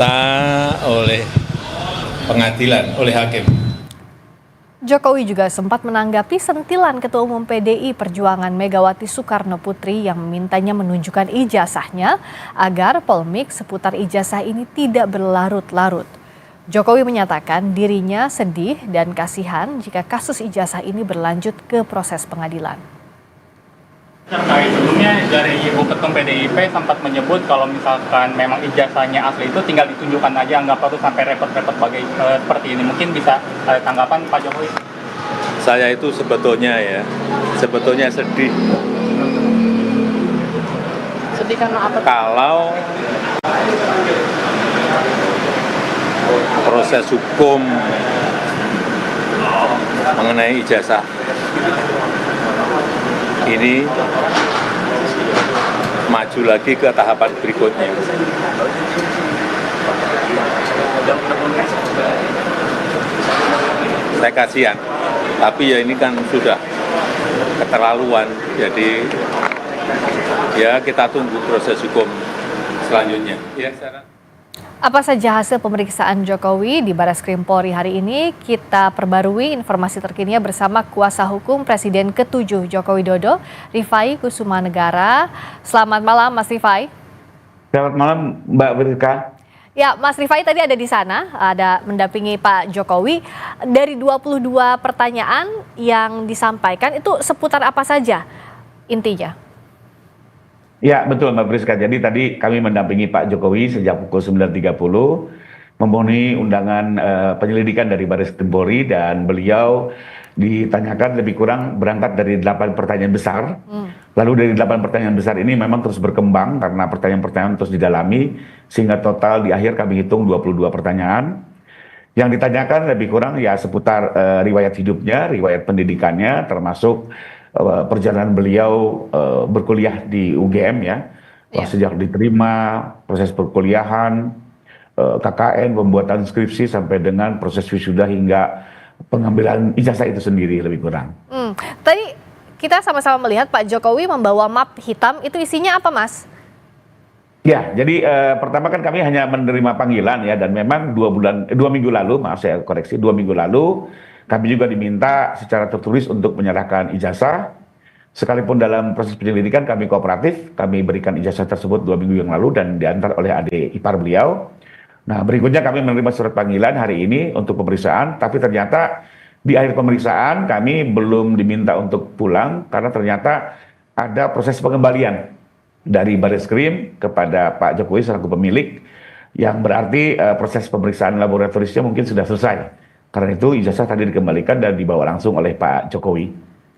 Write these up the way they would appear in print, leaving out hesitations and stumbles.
oleh pengadilan, oleh hakim. Jokowi juga sempat menanggapi sentilan Ketua Umum PDI Perjuangan Megawati Soekarno Putri yang memintanya menunjukkan ijazahnya agar polemik seputar ijazah ini tidak berlarut-larut. Jokowi menyatakan dirinya sedih dan kasihan jika kasus ijazah ini berlanjut ke proses pengadilan. Terkait sebelumnya dari Ibu Ketum PDIP sempat menyebut kalau misalkan memang ijazahnya asli itu tinggal ditunjukkan aja, nggak perlu sampai repot-repot seperti ini. Mungkin bisa ada tanggapan Pak Jokowi? Saya itu sebetulnya sedih. Sedih karena apa? Kalau proses hukum mengenai ijazah ini maju lagi ke tahapan berikutnya. Saya kasihan, tapi ya ini kan sudah keterlaluan, jadi ya kita tunggu proses hukum selanjutnya. Ya, Sarah. Apa saja hasil pemeriksaan Jokowi di Barreskrim Polri hari ini? Kita perbarui informasi terkininya bersama kuasa hukum Presiden ke-7 Joko Widodo, Rifai Kusumanegara. Selamat malam, Mas Rifai. Selamat malam, Mbak Berika. Ya, Mas Rifai tadi ada di sana, ada mendampingi Pak Jokowi. Dari 22 pertanyaan yang disampaikan itu seputar apa saja intinya? Ya, betul Mbak Priska. Jadi tadi kami mendampingi Pak Jokowi sejak pukul 9.30 memenuhi undangan penyelidikan dari Barreskrim Polri, dan beliau ditanyakan lebih kurang berangkat dari 8 pertanyaan besar. Lalu dari 8 pertanyaan besar ini memang terus berkembang karena pertanyaan-pertanyaan terus didalami, sehingga total di akhir kami hitung 22 pertanyaan. Yang ditanyakan lebih kurang ya seputar riwayat hidupnya, riwayat pendidikannya, termasuk perjalanan beliau berkuliah di UGM ya, sejak diterima, proses perkuliahan, KKN, pembuatan skripsi, sampai dengan proses wisuda hingga pengambilan ijazah itu sendiri lebih kurang. Tadi kita sama-sama melihat Pak Jokowi membawa map hitam, itu isinya apa, Mas? Ya, jadi pertama kan kami hanya menerima panggilan ya, dan memang 2 minggu lalu, maaf saya koreksi, 2 minggu lalu kami juga diminta secara tertulis untuk menyerahkan ijazah. Sekalipun dalam proses penyelidikan kami kooperatif, kami berikan ijazah tersebut 2 minggu yang lalu dan diantar oleh adik ipar beliau. Nah, berikutnya kami menerima surat panggilan hari ini untuk pemeriksaan, tapi ternyata di akhir pemeriksaan kami belum diminta untuk pulang karena ternyata ada proses pengembalian dari Barreskrim kepada Pak Jokowi selaku pemilik, yang berarti proses pemeriksaan laboratorisnya mungkin sudah selesai. Karena itu ijazah tadi dikembalikan dan dibawa langsung oleh Pak Jokowi.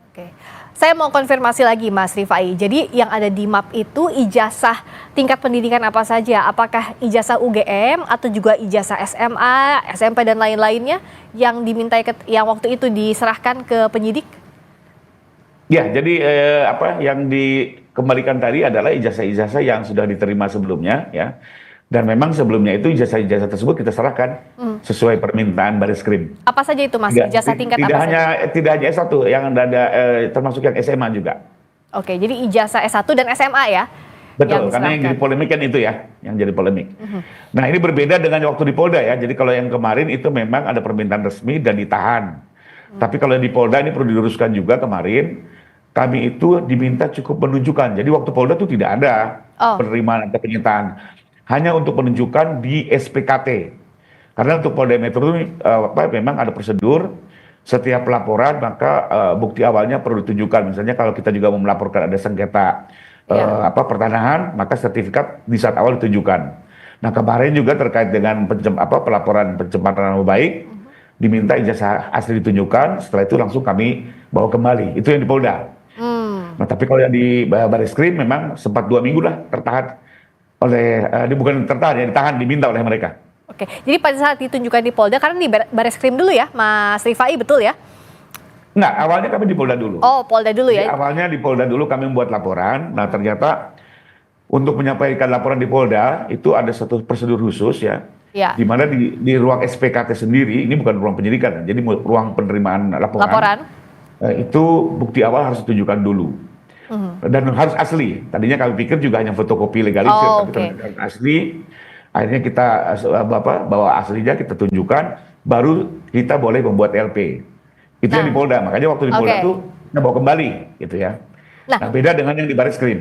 Oke. Saya mau konfirmasi lagi, Mas Rifai. Jadi yang ada di map itu ijazah tingkat pendidikan apa saja? Apakah ijazah UGM atau juga ijazah SMA, SMP dan lain-lainnya yang dimintai yang waktu itu diserahkan ke penyidik? Ya, jadi yang dikembalikan tadi adalah ijazah-ijazah yang sudah diterima sebelumnya ya. Dan memang sebelumnya itu ijazah-ijazah tersebut kita serahkan sesuai permintaan Barreskrim. Apa saja itu, Mas? Ijazah tingkat apa saja? Tidak hanya S1, yang ada termasuk yang SMA juga. Oke, jadi ijazah S1 dan SMA ya? Betul, karena yang jadi polemik kan itu ya, yang jadi polemik. Nah, ini berbeda dengan waktu di Polda ya. Jadi kalau yang kemarin itu memang ada permintaan resmi dan ditahan. Tapi kalau yang di Polda ini perlu diluruskan juga, kemarin kami itu diminta cukup menunjukkan. Jadi waktu Polda itu tidak ada penerimaan atau penyitaan. Hanya untuk menunjukkan di SPKT. Karena untuk Polda Metro memang ada prosedur, setiap pelaporan maka bukti awalnya perlu ditunjukkan. Misalnya kalau kita juga mau melaporkan ada sengketa pertanahan, maka sertifikat di saat awal ditunjukkan. Nah, kemarin juga terkait dengan pelaporan pencemaran nama baik, diminta ijazah asli ditunjukkan, setelah itu langsung kami bawa kembali. Itu yang di Polda. Nah, tapi kalau yang di Barreskrim memang sempat 2 minggu lah tertahan oleh, bukan tertahan ya, ditahan, diminta oleh mereka. Oke, jadi pada saat ditunjukkan di Polda, karena di Barreskrim dulu ya, Mas Rifai, betul ya? Nah, awalnya kami di Polda dulu. Oh, Polda dulu ya? Jadi, awalnya di Polda dulu kami membuat laporan. Nah, ternyata untuk menyampaikan laporan di Polda, itu ada satu prosedur khusus ya. Di mana di ruang SPKT sendiri, ini bukan ruang penyidikan, jadi ruang penerimaan laporan. Itu bukti awal harus ditunjukkan dulu. Dan harus asli. Tadinya kami pikir juga hanya fotokopi legalisir, tapi ternyata asli. Akhirnya kita bawa aslinya kita tunjukkan, baru kita boleh membuat LP. Itu yang di Polda, makanya waktu di Polda tuh kita bawa kembali gitu ya. Nah, beda dengan yang di Bareskrim.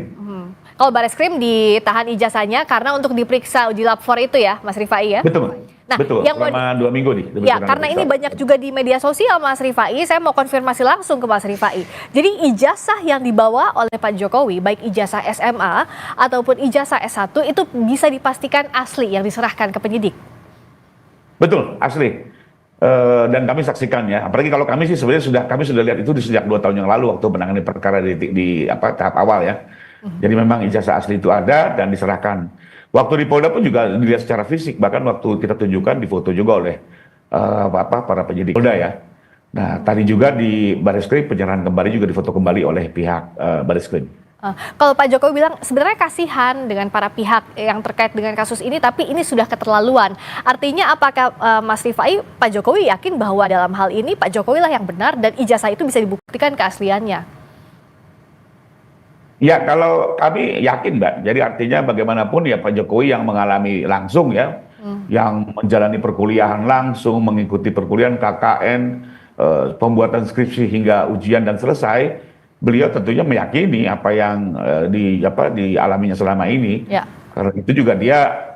Kalau Bareskrim ditahan ijazahnya karena untuk diperiksa uji lapor itu ya, Mas Rifai ya? Betul. Nah, betul, yang selama 2 minggu nih. Ya, karena ini banyak juga di media sosial, Mas Rifai, saya mau konfirmasi langsung ke Mas Rifai. Jadi ijazah yang dibawa oleh Pak Jokowi, baik ijazah SMA ataupun ijazah S1, itu bisa dipastikan asli yang diserahkan ke penyidik? Betul, asli. Dan kami saksikan ya, apalagi kalau kami sih sebenarnya kami sudah lihat itu sejak 2 tahun yang lalu waktu menangani perkara di tahap awal ya. Jadi memang ijazah asli itu ada dan diserahkan. Waktu di Polda pun juga dilihat secara fisik, bahkan waktu kita tunjukkan difoto juga oleh para penyidik Polda ya. Nah, tadi juga di Bareskrim penyerahan kembali juga difoto kembali oleh pihak Bareskrim. Kalau Pak Jokowi bilang sebenarnya kasihan dengan para pihak yang terkait dengan kasus ini, tapi ini sudah keterlaluan. Artinya apakah Mas Rifai, Pak Jokowi yakin bahwa dalam hal ini Pak Jokowi lah yang benar dan ijazah itu bisa dibuktikan keasliannya? Ya, kalau kami yakin, Mbak. Jadi artinya bagaimanapun ya Pak Jokowi yang mengalami langsung ya, yang menjalani perkuliahan langsung, mengikuti perkuliahan KKN, pembuatan skripsi hingga ujian dan selesai, beliau tentunya meyakini apa yang dialaminya selama ini. Ya. Karena itu juga dia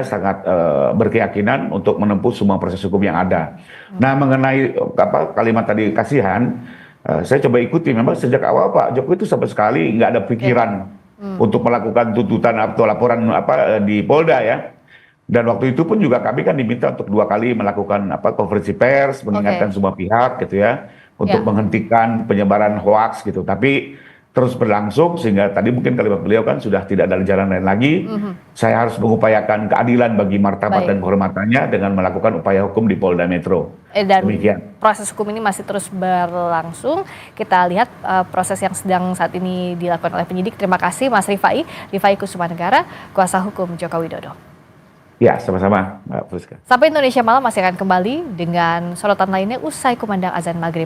sangat berkeyakinan untuk menempuh semua proses hukum yang ada. Nah, mengenai kalimat tadi kasihan, saya coba ikuti, memang sejak awal Pak Jokowi itu sama sekali nggak ada pikiran untuk melakukan tuntutan atau laporan di Polda ya. Dan waktu itu pun juga kami kan diminta untuk 2 kali melakukan konferensi pers, mengingatkan semua pihak gitu ya, untuk menghentikan penyebaran hoaks gitu. Tapi terus berlangsung sehingga tadi mungkin kalimat beliau kan sudah tidak ada jalan lain lagi. Saya harus mengupayakan keadilan bagi martabat dan kehormatannya dengan melakukan upaya hukum di Polda Metro. Dan demikian. Proses hukum ini masih terus berlangsung. Kita lihat proses yang sedang saat ini dilakukan oleh penyidik. Terima kasih Mas Rifai Kusumanegara, kuasa hukum Joko Widodo. Ya, sama-sama Mbak Fuska. Sampai Indonesia Malam masih akan kembali dengan sorotan lainnya usai kumandang azan maghrib.